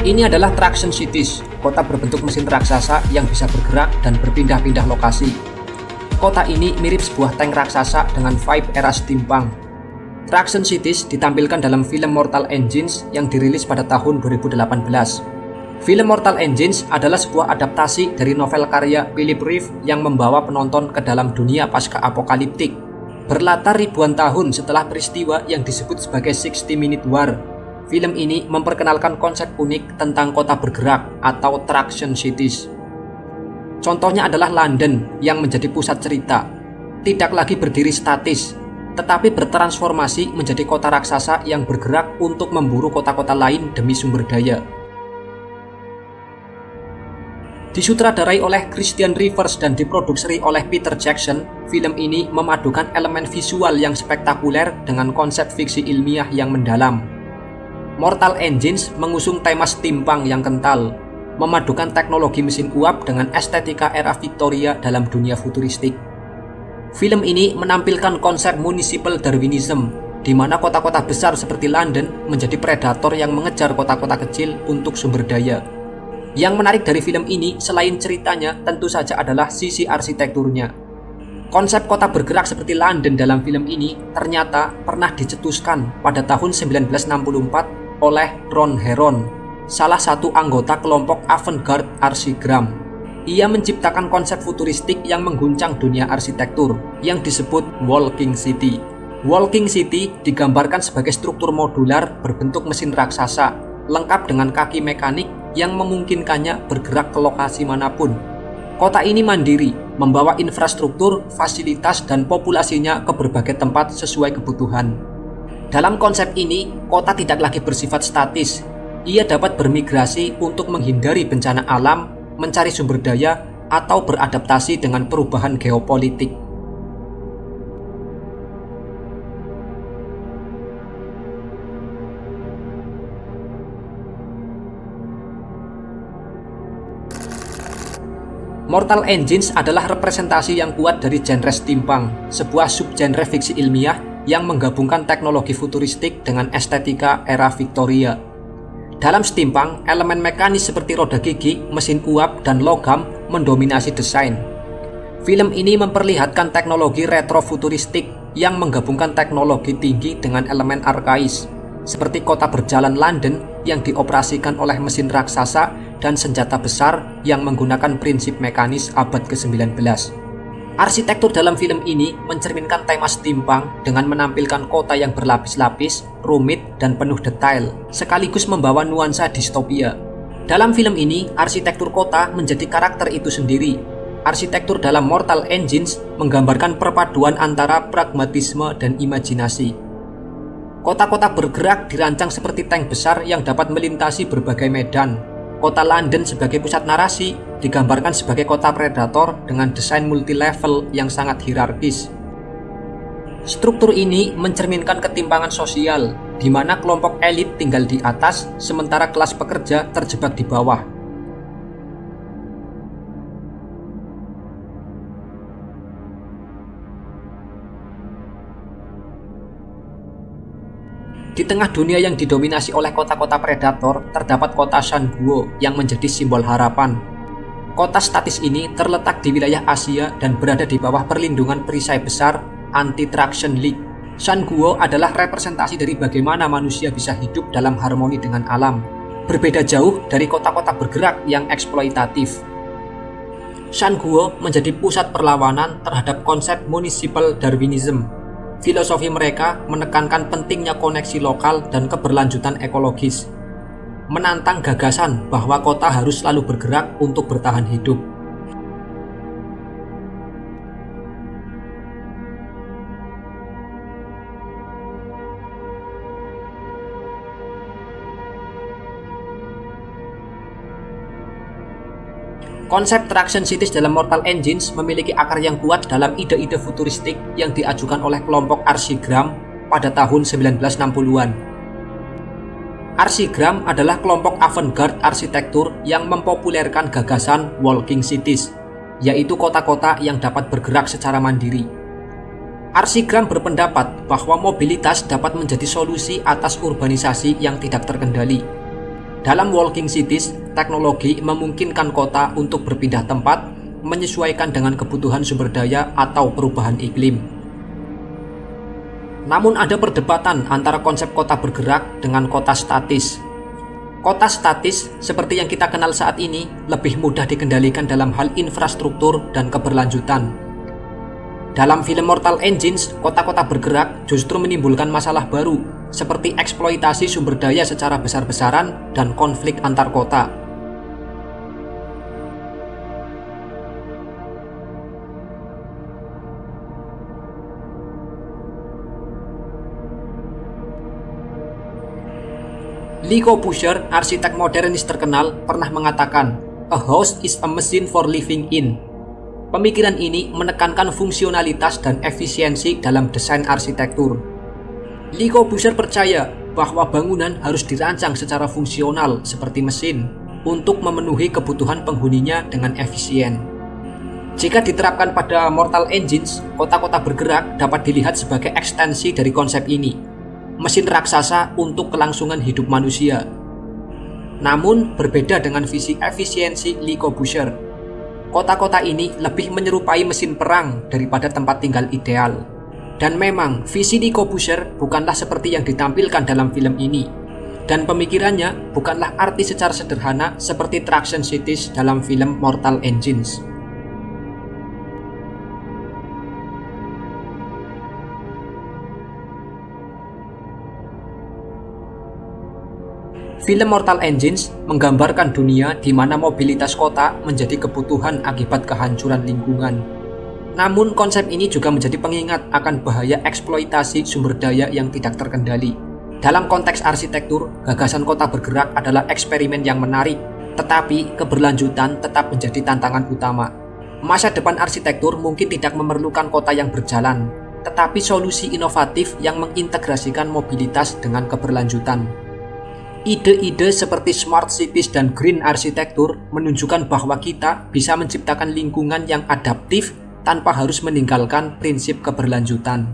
Ini adalah Traction Cities, kota berbentuk mesin raksasa yang bisa bergerak dan berpindah-pindah lokasi. Kota ini mirip sebuah tank raksasa dengan vibe era steampunk. Traction Cities ditampilkan dalam film Mortal Engines yang dirilis pada tahun 2018. Film Mortal Engines adalah sebuah adaptasi dari novel karya Philip Reeve yang membawa penonton ke dalam dunia pasca-apokaliptik. Berlatar ribuan tahun setelah peristiwa yang disebut sebagai 60-Minute War, film ini memperkenalkan konsep unik tentang kota bergerak atau Traction Cities. Contohnya adalah London yang menjadi pusat cerita. Tidak lagi berdiri statis, tetapi bertransformasi menjadi kota raksasa yang bergerak untuk memburu kota-kota lain demi sumber daya. Disutradarai oleh Christian Rivers dan diproduksi oleh Peter Jackson, film ini memadukan elemen visual yang spektakuler dengan konsep fiksi ilmiah yang mendalam. Mortal Engines mengusung tema steampunk yang kental, memadukan teknologi mesin uap dengan estetika era Victoria dalam dunia futuristik. Film ini menampilkan konsep municipal Darwinism, di mana kota-kota besar seperti London menjadi predator yang mengejar kota-kota kecil untuk sumber daya. Yang menarik dari film ini selain ceritanya tentu saja adalah sisi arsitekturnya. Konsep kota bergerak seperti London dalam film ini ternyata pernah dicetuskan pada tahun 1964 oleh Ron Heron, salah satu anggota kelompok avant-garde arsigram. Ia menciptakan konsep futuristik yang mengguncang dunia arsitektur yang disebut Walking City. Walking City digambarkan sebagai struktur modular berbentuk mesin raksasa, lengkap dengan kaki mekanik yang memungkinkannya bergerak ke lokasi manapun. Kota ini mandiri, membawa infrastruktur, fasilitas, dan populasinya ke berbagai tempat sesuai kebutuhan. Dalam konsep ini, kota tidak lagi bersifat statis. Ia dapat bermigrasi untuk menghindari bencana alam, mencari sumber daya, atau beradaptasi dengan perubahan geopolitik. Mortal Engines adalah representasi yang kuat dari genre steampunk, sebuah subgenre fiksi ilmiah yang menggabungkan teknologi futuristik dengan estetika era Victoria. Dalam steampunk, elemen mekanis seperti roda gigi, mesin uap, dan logam mendominasi desain. Film ini memperlihatkan teknologi retrofuturistik yang menggabungkan teknologi tinggi dengan elemen arkais, seperti kota berjalan London yang dioperasikan oleh mesin raksasa dan senjata besar yang menggunakan prinsip mekanis abad ke-19. Arsitektur dalam film ini mencerminkan tema steampunk dengan menampilkan kota yang berlapis-lapis, rumit, dan penuh detail, sekaligus membawa nuansa distopia. Dalam film ini, arsitektur kota menjadi karakter itu sendiri. Arsitektur dalam Mortal Engines menggambarkan perpaduan antara pragmatisme dan imajinasi. Kota-kota bergerak dirancang seperti tank besar yang dapat melintasi berbagai medan. Kota London sebagai pusat narasi digambarkan sebagai kota predator dengan desain multi-level yang sangat hierarkis. Struktur ini mencerminkan ketimpangan sosial, di mana kelompok elit tinggal di atas, sementara kelas pekerja terjebak di bawah. Di tengah dunia yang didominasi oleh kota-kota predator, terdapat kota Shanguo yang menjadi simbol harapan. Kota statis ini terletak di wilayah Asia dan berada di bawah perlindungan perisai besar Anti-Traction League. Shanguo adalah representasi dari bagaimana manusia bisa hidup dalam harmoni dengan alam, berbeda jauh dari kota-kota bergerak yang eksploitatif. Shanguo menjadi pusat perlawanan terhadap konsep municipal Darwinism. Filosofi mereka menekankan pentingnya koneksi lokal dan keberlanjutan ekologis, menantang gagasan bahwa kota harus selalu bergerak untuk bertahan hidup. Konsep Traction Cities dalam Mortal Engines memiliki akar yang kuat dalam ide-ide futuristik yang diajukan oleh kelompok arsigram pada tahun 1960-an. Arsigram adalah kelompok avant-garde arsitektur yang mempopulerkan gagasan Walking Cities, yaitu kota-kota yang dapat bergerak secara mandiri. Arsigram berpendapat bahwa mobilitas dapat menjadi solusi atas urbanisasi yang tidak terkendali. Dalam walking cities, teknologi memungkinkan kota untuk berpindah tempat, menyesuaikan dengan kebutuhan sumber daya atau perubahan iklim. Namun ada perdebatan antara konsep kota bergerak dengan kota statis. Kota statis, seperti yang kita kenal saat ini, lebih mudah dikendalikan dalam hal infrastruktur dan keberlanjutan. Dalam film Mortal Engines, kota-kota bergerak justru menimbulkan masalah baru, seperti eksploitasi sumber daya secara besar-besaran dan konflik antar kota. Le Corbusier, arsitek modernis terkenal, pernah mengatakan, "A house is a machine for living in." Pemikiran ini menekankan fungsionalitas dan efisiensi dalam desain arsitektur. Le Corbusier percaya bahwa bangunan harus dirancang secara fungsional seperti mesin untuk memenuhi kebutuhan penghuninya dengan efisien. Jika diterapkan pada Mortal Engines, kota-kota bergerak dapat dilihat sebagai ekstensi dari konsep ini, mesin raksasa untuk kelangsungan hidup manusia. Namun, berbeda dengan visi efisiensi Le Corbusier, kota-kota ini lebih menyerupai mesin perang daripada tempat tinggal ideal. Dan memang, visi Le Corbusier bukanlah seperti yang ditampilkan dalam film ini. Dan pemikirannya bukanlah arti secara sederhana seperti Traction Cities dalam film Mortal Engines. Film Mortal Engines menggambarkan dunia di mana mobilitas kota menjadi kebutuhan akibat kehancuran lingkungan. Namun konsep ini juga menjadi pengingat akan bahaya eksploitasi sumber daya yang tidak terkendali. Dalam konteks arsitektur, gagasan kota bergerak adalah eksperimen yang menarik, tetapi keberlanjutan tetap menjadi tantangan utama. Masa depan arsitektur mungkin tidak memerlukan kota yang berjalan, tetapi solusi inovatif yang mengintegrasikan mobilitas dengan keberlanjutan. Ide-ide seperti smart cities dan green arsitektur menunjukkan bahwa kita bisa menciptakan lingkungan yang adaptif tanpa harus meninggalkan prinsip keberlanjutan.